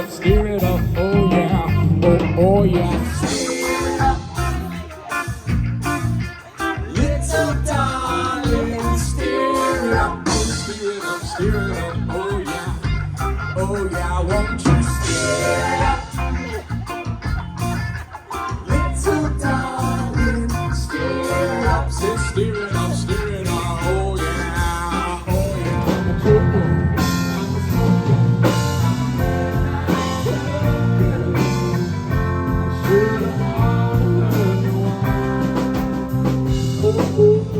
Steer it up, oh yeah, oh yeah. Little darling, steer it up, oh yeah, won't you steer it up? Little darling, steer it up, steer it up, oh yeah, oh yeah. Ooh.